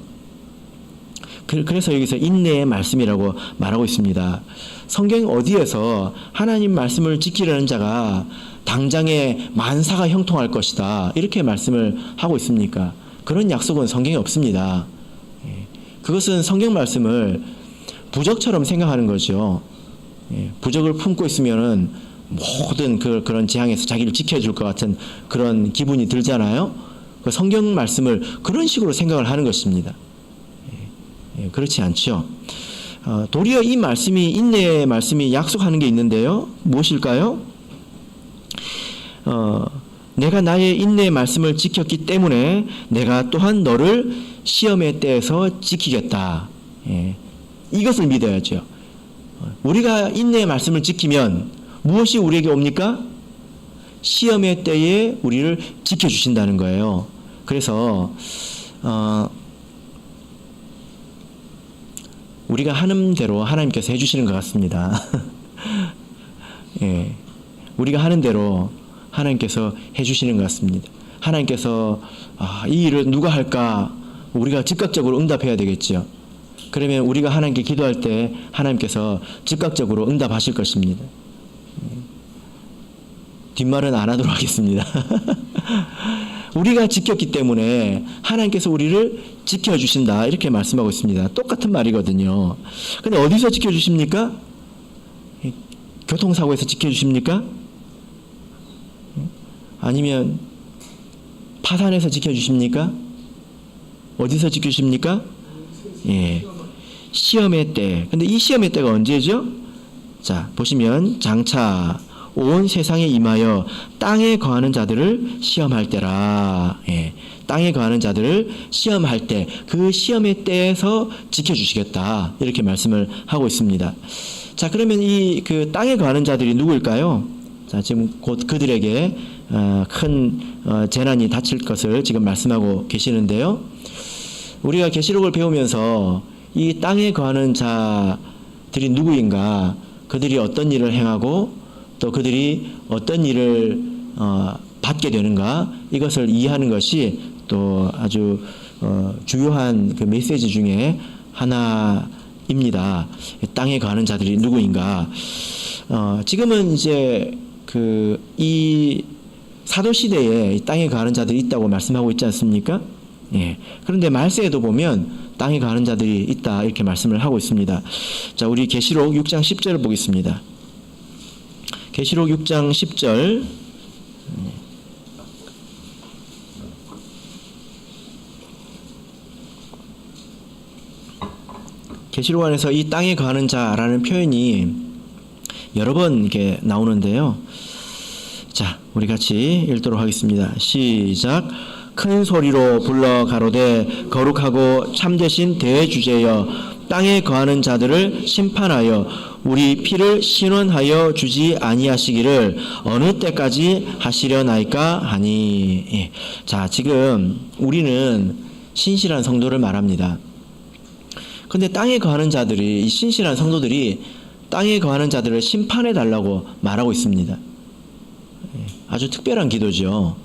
그래서 여기서 인내의 말씀이라고 말하고 있습니다. 성경 어디에서 하나님 말씀을 지키려는 자가 당장에 만사가 형통할 것이다, 이렇게 말씀을 하고 있습니까? 그런 약속은 성경에 없습니다. 그것은 성경 말씀을 부적처럼 생각하는 거죠. 부적을 품고 있으면은 모든 그런 재앙에서 자기를 지켜줄 것 같은 그런 기분이 들잖아요. 그 성경 말씀을 그런 식으로 생각을 하는 것입니다. 그렇지 않죠. 도리어 이 말씀이, 인내의 말씀이 약속하는 게 있는데요. 무엇일까요? 내가 나의 인내의 말씀을 지켰기 때문에 내가 또한 너를 시험의 때에서 지키겠다. 이것을 믿어야죠. 우리가 인내의 말씀을 지키면 무엇이 우리에게 옵니까? 시험의 때에 우리를 지켜주신다는 거예요. 그래서 우리가 하는 대로 하나님께서 해주시는 것 같습니다. 예, 우리가 하는 대로 하나님께서 해주시는 것 같습니다. 하나님께서 이 일을 누가 할까? 우리가 즉각적으로 응답해야 되겠죠. 그러면 우리가 하나님께 기도할 때 하나님께서 즉각적으로 응답하실 것입니다. 뒷말은 안 하도록 하겠습니다. 우리가 지켰기 때문에 하나님께서 우리를 지켜주신다. 이렇게 말씀하고 있습니다. 똑같은 말이거든요. 근데 어디서 지켜주십니까? 교통사고에서 지켜주십니까? 아니면 파산에서 지켜주십니까? 어디서 지켜주십니까? 예. 시험의 때. 근데 이 시험의 때가 언제죠? 자, 보시면 장차 온 세상에 임하여 땅에 거하는 자들을 시험할 때라. 예. 땅에 거하는 자들을 시험할 때, 그 시험의 때에서 지켜주시겠다. 이렇게 말씀을 하고 있습니다. 자, 그러면 이 그 땅에 거하는 자들이 누구일까요? 자, 지금 곧 그들에게 큰 재난이 닥칠 것을 지금 말씀하고 계시는데요. 우리가 계시록을 배우면서 이 땅에 거하는 자들이 누구인가, 그들이 어떤 일을 행하고 또 그들이 어떤 일을 받게 되는가, 이것을 이해하는 것이 또 아주 주요한 그 메시지 중에 하나입니다. 땅에 거하는 자들이 누구인가. 지금은 이제 이 사도 시대에 이 땅에 거하는 자들이 있다고 말씀하고 있지 않습니까? 예. 그런데 말세에도 보면 땅에 거하는 자들이 있다, 이렇게 말씀을 하고 있습니다. 자, 우리 계시록 6장 10절을 보겠습니다. 계시록 6장 10절. 계시록 안에서 이 땅에 거하는 자라는 표현이 여러 번 이렇게 나오는데요. 자, 우리 같이 읽도록 하겠습니다. 시작. 큰 소리로 불러 가로되 거룩하고 참되신 대주제여, 땅에 거하는 자들을 심판하여 우리 피를 신원하여 주지 아니하시기를 어느 때까지 하시려나이까 하니. 예. 자, 지금 우리는 신실한 성도를 말합니다. 근데 땅에 거하는 자들이, 이 신실한 성도들이 땅에 거하는 자들을 심판해 달라고 말하고 있습니다. 아주 특별한 기도죠.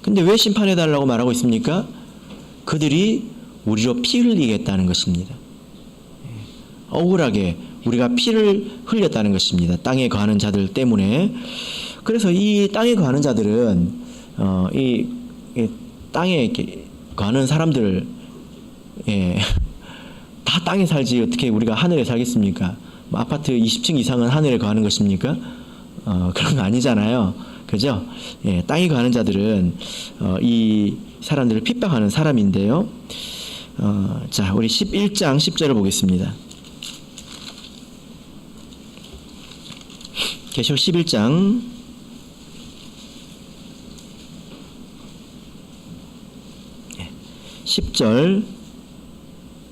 근데 왜 심판해 달라고 말하고 있습니까? 그들이 우리로 피 흘리겠다는 것입니다. 억울하게 우리가 피를 흘렸다는 것입니다. 땅에 거하는 자들 때문에. 그래서 이 땅에 거하는 자들은 이 땅에 거하는 사람들, 다 땅에 살지 어떻게 우리가 하늘에 살겠습니까? 뭐 아파트 20층 이상은 하늘에 거하는 것입니까? 그런 거 아니잖아요. 그죠? 예, 땅에 거하는 자들은 이 사람들을 핍박하는 사람인데요. 자, 우리 11장 10절을 보겠습니다. 계시록 11장 10절.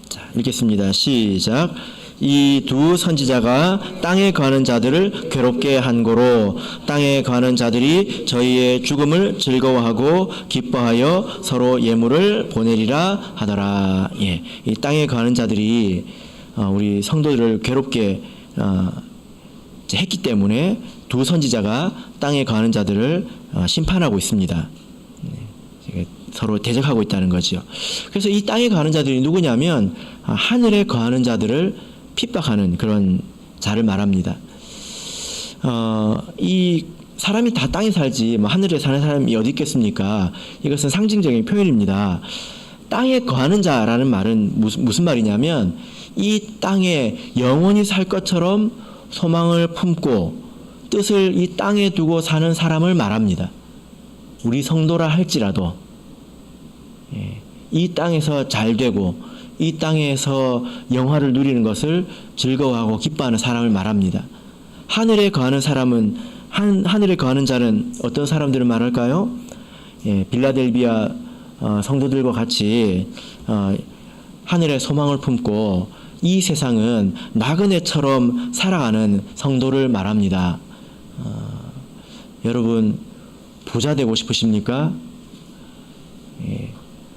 자, 읽겠습니다. 시작. 이 두 선지자가 땅에 거하는 자들을 괴롭게 한 고로 땅에 거하는 자들이 저희의 죽음을 즐거워하고 기뻐하여 서로 예물을 보내리라 하더라. 예, 이 땅에 거하는 자들이 우리 성도들을 괴롭게 했기 때문에 두 선지자가 땅에 거하는 자들을 심판하고 있습니다. 서로 대적하고 있다는 거죠. 그래서 이 땅에 거하는 자들이 누구냐면 하늘에 거하는 자들을 핍박하는 그런 자를 말합니다. 이 사람이 다 땅에 살지 뭐 하늘에 사는 사람이 어디 있겠습니까? 이것은 상징적인 표현입니다. 땅에 거하는 자라는 말은 무슨 말이냐면 이 땅에 영원히 살 것처럼 소망을 품고 뜻을 이 땅에 두고 사는 사람을 말합니다. 우리 성도라 할지라도 이 땅에서 잘 되고 이 땅에서 영화를 누리는 것을 즐거워하고 기뻐하는 사람을 말합니다. 하늘에 거하는 사람은 하늘에 거하는 자는 어떤 사람들을 말할까요? 빌라델비아 성도들과 같이 하늘에 소망을 품고 이 세상은 나그네처럼 살아가는 성도를 말합니다. 여러분 부자 되고 싶으십니까?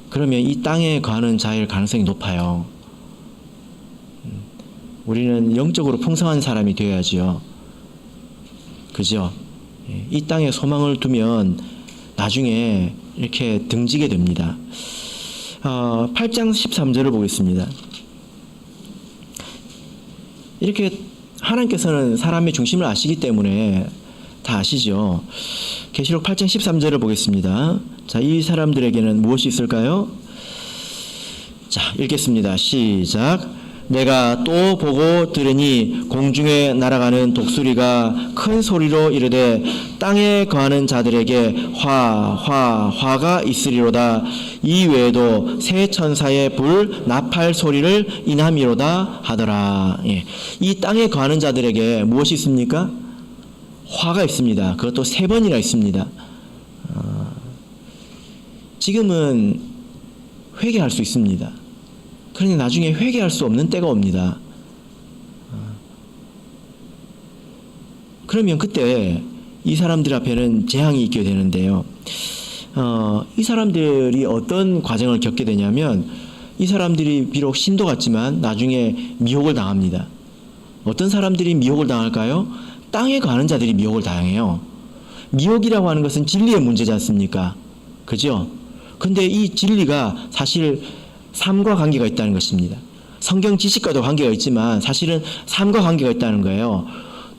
그러면 이 땅에 거하는 자일 가능성이 높아요. 우리는 영적으로 풍성한 사람이 되어야지요. 그죠? 이 땅에 소망을 두면 나중에 이렇게 등지게 됩니다. 8장 13절을 보겠습니다. 이렇게 하나님께서는 사람의 중심을 아시기 때문에 다 아시죠? 계시록 8장 13절을 보겠습니다. 자, 이 사람들에게는 무엇이 있을까요? 자, 읽겠습니다. 시작. 내가 또 보고 들으니 공중에 날아가는 독수리가 큰 소리로 이르되 땅에 거하는 자들에게 화가 있으리로다. 이 외에도 새 천사의 불 나팔 소리를 인함이로다 하더라. 예. 이 땅에 거하는 자들에게 무엇이 있습니까? 화가 있습니다. 그것도 3번이나 있습니다. 지금은 회개할 수 있습니다. 그런데 나중에 회개할 수 없는 때가 옵니다. 그러면 그때 이 사람들 앞에는 재앙이 있게 되는데요. 이 사람들이 어떤 과정을 겪게 되냐면 이 사람들이 비록 신도 같지만 나중에 미혹을 당합니다. 어떤 사람들이 미혹을 당할까요? 땅에 가는 자들이 미혹을 당해요. 미혹이라고 하는 것은 진리의 문제지 않습니까? 그죠? 근데 이 진리가 사실 삶과 관계가 있다는 것입니다. 성경 지식과도 관계가 있지만 사실은 삶과 관계가 있다는 거예요.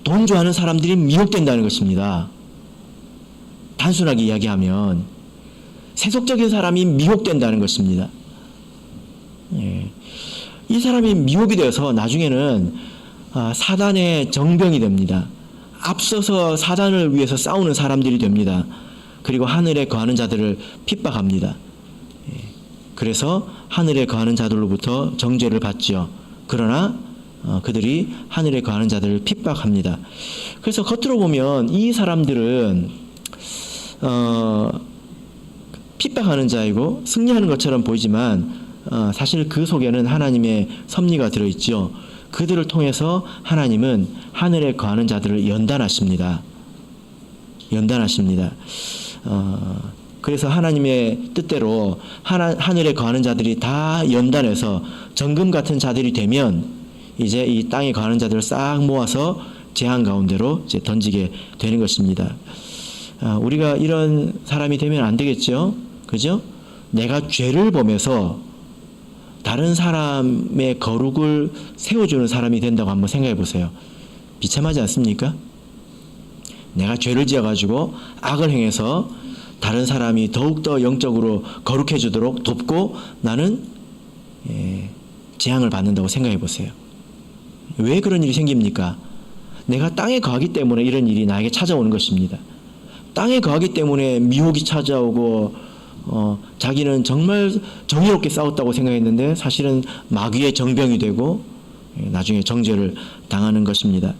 돈 좋아하는 사람들이 미혹된다는 것입니다. 단순하게 이야기하면 세속적인 사람이 미혹된다는 것입니다. 예. 이 사람이 미혹이 되어서 나중에는 사단의 정병이 됩니다. 앞서서 사단을 위해서 싸우는 사람들이 됩니다. 그리고 하늘에 거하는 자들을 핍박합니다. 그래서 하늘에 거하는 자들로부터 정죄를 받죠. 그러나 그들이 하늘에 거하는 자들을 핍박합니다. 그래서 겉으로 보면 이 사람들은 핍박하는 자이고 승리하는 것처럼 보이지만 사실 그 속에는 하나님의 섭리가 들어있죠. 그들을 통해서 하나님은 하늘에 거하는 자들을 연단하십니다. 그래서 하나님의 뜻대로 하늘에 거하는 자들이 다 연단해서 정금 같은 자들이 되면 이제 이 땅에 거하는 자들을 싹 모아서 재앙 가운데로 이제 던지게 되는 것입니다. 우리가 이런 사람이 되면 안 되겠죠? 그죠? 내가 죄를 범해서 다른 사람의 거룩을 세워주는 사람이 된다고 한번 생각해 보세요. 비참하지 않습니까? 내가 죄를 지어가지고 악을 행해서 다른 사람이 더욱더 영적으로 거룩해 주도록 돕고 나는 재앙을 받는다고 생각해 보세요. 왜 그런 일이 생깁니까? 내가 땅에 거하기 때문에 이런 일이 나에게 찾아오는 것입니다. 땅에 거하기 때문에 미혹이 찾아오고 자기는 정말 정의롭게 싸웠다고 생각했는데 사실은 마귀의 정병이 되고 나중에 정죄를 당하는 것입니다.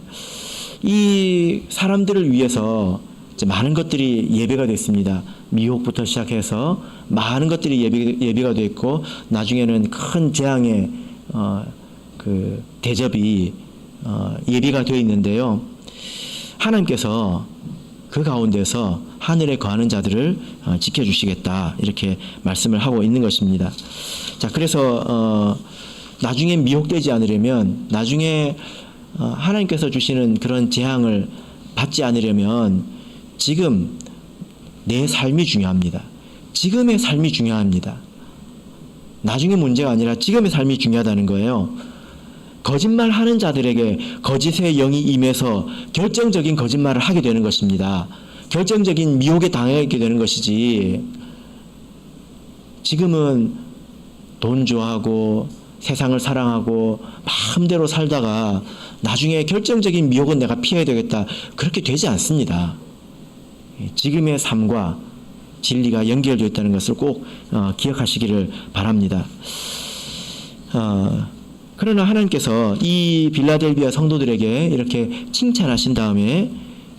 이 사람들을 위해서 많은 것들이 예배가 됐습니다. 미혹부터 시작해서 많은 것들이 예배가 됐고 나중에는 큰 재앙의 그 대접이 예비가 되어 있는데요. 하나님께서 그 가운데서 하늘에 거하는 자들을 지켜주시겠다 이렇게 말씀을 하고 있는 것입니다. 자, 그래서 나중에 미혹되지 않으려면 나중에 하나님께서 주시는 그런 재앙을 받지 않으려면 지금 내 삶이 중요합니다. 지금의 삶이 중요합니다. 나중에 문제가 아니라 지금의 삶이 중요하다는 거예요. 거짓말하는 자들에게 거짓의 영이 임해서 결정적인 거짓말을 하게 되는 것입니다. 결정적인 미혹에 당하게 되는 것이지 지금은 돈 좋아하고 세상을 사랑하고 마음대로 살다가 나중에 결정적인 미혹은 내가 피해야 되겠다 그렇게 되지 않습니다. 지금의 삶과 진리가 연결되어 있다는 것을 꼭 기억하시기를 바랍니다. 그러나 하나님께서 이 빌라델비아 성도들에게 이렇게 칭찬하신 다음에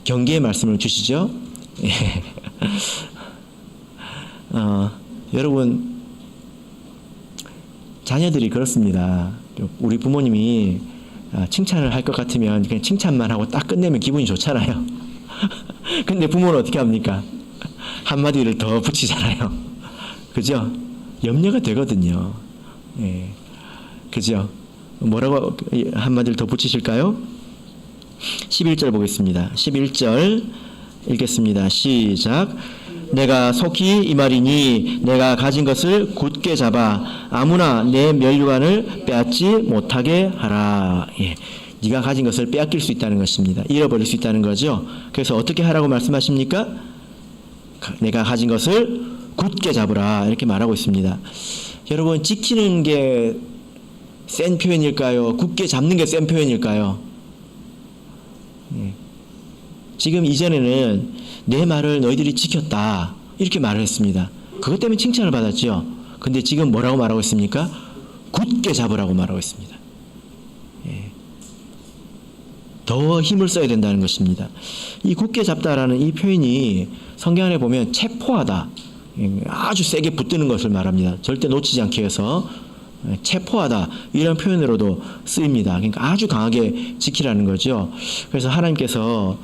경계의 말씀을 주시죠. 여러분 자녀들이 그렇습니다. 우리 부모님이 칭찬을 할 것 같으면 그냥 칭찬만 하고 딱 끝내면 기분이 좋잖아요. 근데 부모는 어떻게 합니까? 한마디를 더 붙이잖아요. 그죠? 염려가 되거든요. 예. 그죠? 뭐라고 한마디를 더 붙이실까요? 11절 보겠습니다. 11절 읽겠습니다. 시작. 내가 속히 이 말이니 내가 가진 것을 굳게 잡아 아무나 내 면류관을 빼앗지 못하게 하라. 예. 네가 가진 것을 빼앗길 수 있다는 것입니다. 잃어버릴 수 있다는 거죠. 그래서 어떻게 하라고 말씀하십니까? 내가 가진 것을 굳게 잡으라 이렇게 말하고 있습니다. 여러분, 지키는 게 센 표현일까요? 굳게 잡는 게 센 표현일까요? 지금 이전에는 내 말을 너희들이 지켰다 이렇게 말을 했습니다. 그것 때문에 칭찬을 받았죠. 근데 지금 뭐라고 말하고 있습니까? 굳게 잡으라고 말하고 있습니다. 더 힘을 써야 된다는 것입니다. 이 굳게 잡다라는 이 표현이 성경 안에 보면 체포하다, 아주 세게 붙드는 것을 말합니다. 절대 놓치지 않기 위해서 체포하다 이런 표현으로도 쓰입니다. 그러니까 아주 강하게 지키라는 거죠. 그래서 하나님께서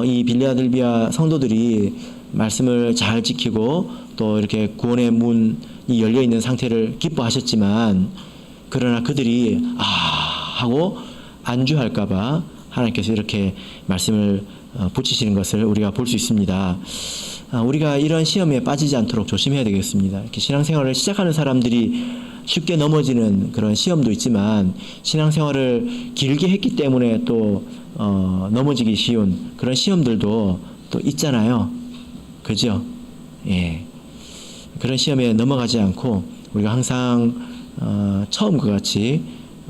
이 빌레아들비아 성도들이 말씀을 잘 지키고 또 이렇게 구원의 문이 열려 있는 상태를 기뻐하셨지만, 그러나 그들이 하고 안주할까봐 하나님께서 이렇게 말씀을 붙이시는 것을 우리가 볼 수 있습니다. 우리가 이런 시험에 빠지지 않도록 조심해야 되겠습니다. 이렇게 신앙생활을 시작하는 사람들이 쉽게 넘어지는 그런 시험도 있지만, 신앙생활을 길게 했기 때문에 또 넘어지기 쉬운 그런 시험들도 또 있잖아요. 그죠? 예. 그런 시험에 넘어가지 않고 우리가 항상 처음과 같이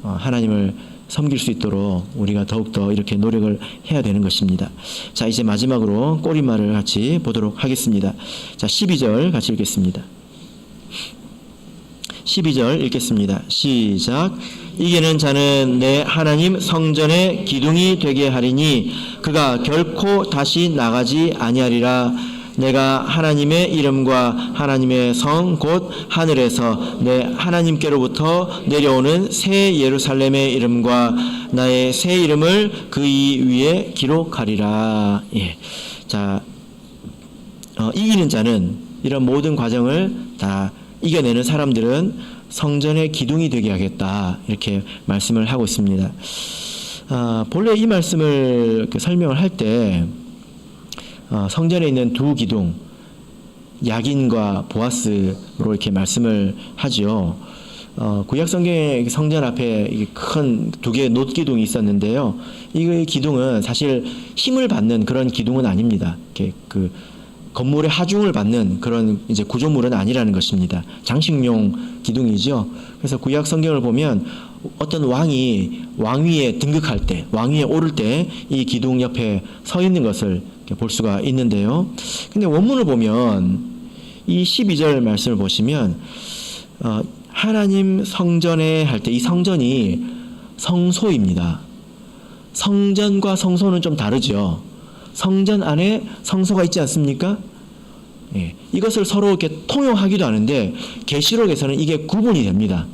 하나님을 섬길 수 있도록 우리가 더욱더 이렇게 노력을 해야 되는 것입니다. 자, 이제 마지막으로 꼬리말을 같이 보도록 하겠습니다. 자, 12절 같이 읽겠습니다. 12절 읽겠습니다. 시작. 이기는 자는 내 하나님 성전의 기둥이 되게 하리니 그가 결코 다시 나가지 아니하리라. 내가 하나님의 이름과 하나님의 성 곧 하늘에서 내 하나님께로부터 내려오는 새 예루살렘의 이름과 나의 새 이름을 그의 위에 기록하리라. 예. 자, 이기는 자는, 이런 모든 과정을 다 이겨내는 사람들은 성전의 기둥이 되게 하겠다 이렇게 말씀을 하고 있습니다. 본래 이 말씀을 설명을 할 때 성전에 있는 두 기둥, 야긴과 보아스로 이렇게 말씀을 하죠. 구약 성경의 성전 앞에 큰 두 개의 놋기둥이 있었는데요. 이 기둥은 사실 힘을 받는 그런 기둥은 아닙니다. 이렇게 그 건물의 하중을 받는 그런 이제 구조물은 아니라는 것입니다. 장식용 기둥이죠. 그래서 구약 성경을 보면 어떤 왕이 왕위에 등극할 때, 왕위에 오를 때 이 기둥 옆에 서 있는 것을 볼 수가 있는데요. 근데 원문을 보면 이 12절 말씀을 보시면 하나님 성전에 할 때 이 성전이 성소입니다. 성전과 성소는 좀 다르죠. 성전 안에 성소가 있지 않습니까? 예, 이것을 서로 이렇게 통용하기도 하는데 계시록에서는 이게 구분이 됩니다.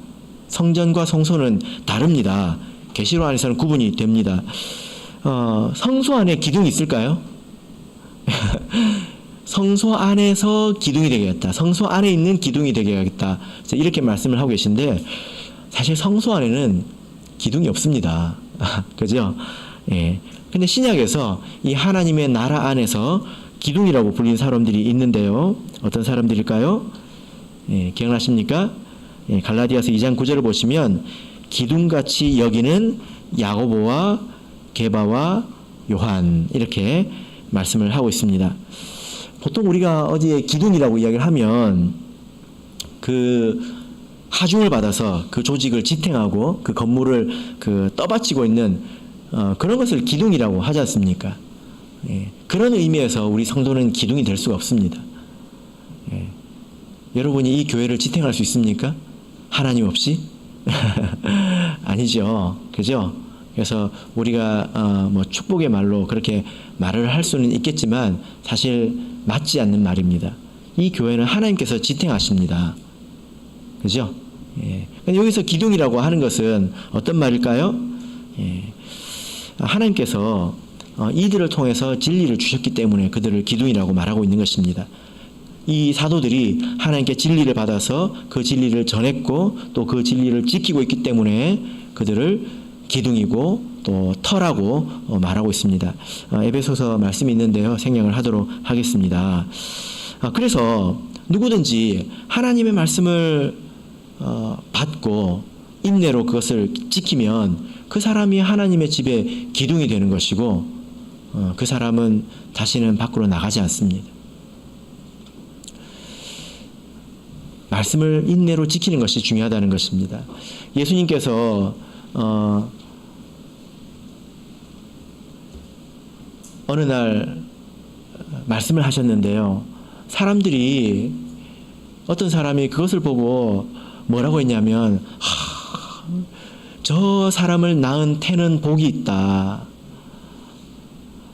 성전과 성소는 다릅니다. 계시록 안에서는 구분이 됩니다. 성소 안에 기둥이 있을까요? 성소 안에서 기둥이 되겠다. 성소 안에 있는 기둥이 되겠다. 이렇게 말씀을 하고 계신데, 사실 성소 안에는 기둥이 없습니다. 그죠? 예. 근데 신약에서 이 하나님의 나라 안에서 기둥이라고 불리는 사람들이 있는데요. 어떤 사람들일까요? 예, 기억나십니까? 예, 갈라디아서 2장 9절을 보시면 기둥같이 여기는 야고보와 게바와 요한 이렇게 말씀을 하고 있습니다. 보통 우리가 어디에 기둥이라고 이야기를 하면 그 하중을 받아서 그 조직을 지탱하고 그 건물을 떠받치고 있는 그런 것을 기둥이라고 하지 않습니까? 예, 그런 의미에서 우리 성도는 기둥이 될 수가 없습니다. 예, 여러분이 이 교회를 지탱할 수 있습니까? 하나님 없이? 아니죠. 그죠? 그래서 우리가 뭐 축복의 말로 그렇게 말을 할 수는 있겠지만 사실 맞지 않는 말입니다. 이 교회는 하나님께서 지탱하십니다. 그죠? 예. 여기서 기둥이라고 하는 것은 어떤 말일까요? 예. 하나님께서 이들을 통해서 진리를 주셨기 때문에 그들을 기둥이라고 말하고 있는 것입니다. 이 사도들이 하나님께 진리를 받아서 그 진리를 전했고 또 그 진리를 지키고 있기 때문에 그들을 기둥이고 또 터라고 말하고 있습니다. 에베소서 말씀이 있는데요. 생략을 하도록 하겠습니다. 그래서 누구든지 하나님의 말씀을 받고 인내로 그것을 지키면 그 사람이 하나님의 집에 기둥이 되는 것이고 그 사람은 다시는 밖으로 나가지 않습니다. 말씀을 인내로 지키는 것이 중요하다는 것입니다. 예수님께서 어느 날 말씀을 하셨는데요. 사람들이 어떤 사람이 그것을 보고 뭐라고 했냐면 저 사람을 낳은 태는 복이 있다.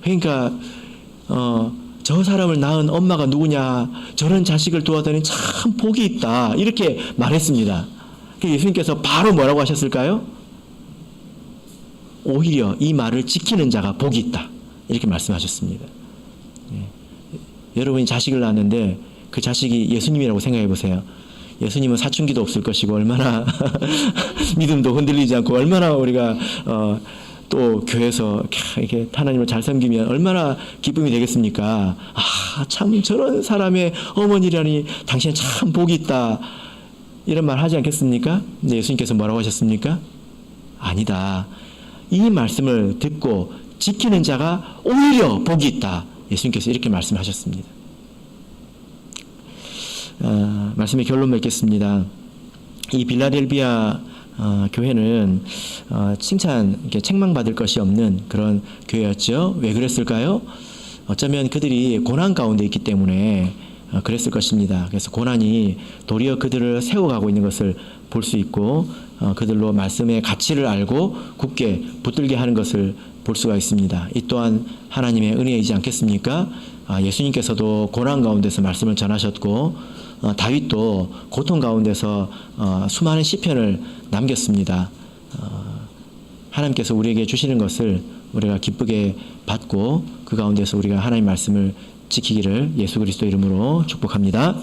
그러니까 저 사람을 낳은 엄마가 누구냐, 저런 자식을 두었더니 참 복이 있다, 이렇게 말했습니다. 예수님께서 바로 뭐라고 하셨을까요? 오히려 이 말을 지키는 자가 복이 있다, 이렇게 말씀하셨습니다. 여러분이 자식을 낳았는데 그 자식이 예수님이라고 생각해 보세요. 예수님은 사춘기도 없을 것이고 얼마나 믿음도 흔들리지 않고 얼마나 우리가 또 교회에서 이렇게 하나님을 잘 섬기면 얼마나 기쁨이 되겠습니까? 참 저런 사람의 어머니라니 당신은 참 복이 있다, 이런 말 하지 않겠습니까? 근데 예수님께서 뭐라고 하셨습니까? 아니다. 이 말씀을 듣고 지키는 자가 오히려 복이 있다. 예수님께서 이렇게 말씀하셨습니다. 말씀의 결론 맺겠습니다. 이 빌라델비아 교회는 칭찬, 책망받을 것이 없는 그런 교회였죠. 왜 그랬을까요? 어쩌면 그들이 고난 가운데 있기 때문에 그랬을 것입니다. 그래서 고난이 도리어 그들을 세워가고 있는 것을 볼 수 있고 그들로 말씀의 가치를 알고 굳게 붙들게 하는 것을 볼 수가 있습니다. 이 또한 하나님의 은혜이지 않겠습니까? 예수님께서도 고난 가운데서 말씀을 전하셨고 다윗도 고통 가운데서 수많은 시편을 남겼습니다. 하나님께서 우리에게 주시는 것을 우리가 기쁘게 받고 그 가운데서 우리가 하나님의 말씀을 지키기를 예수 그리스도 이름으로 축복합니다.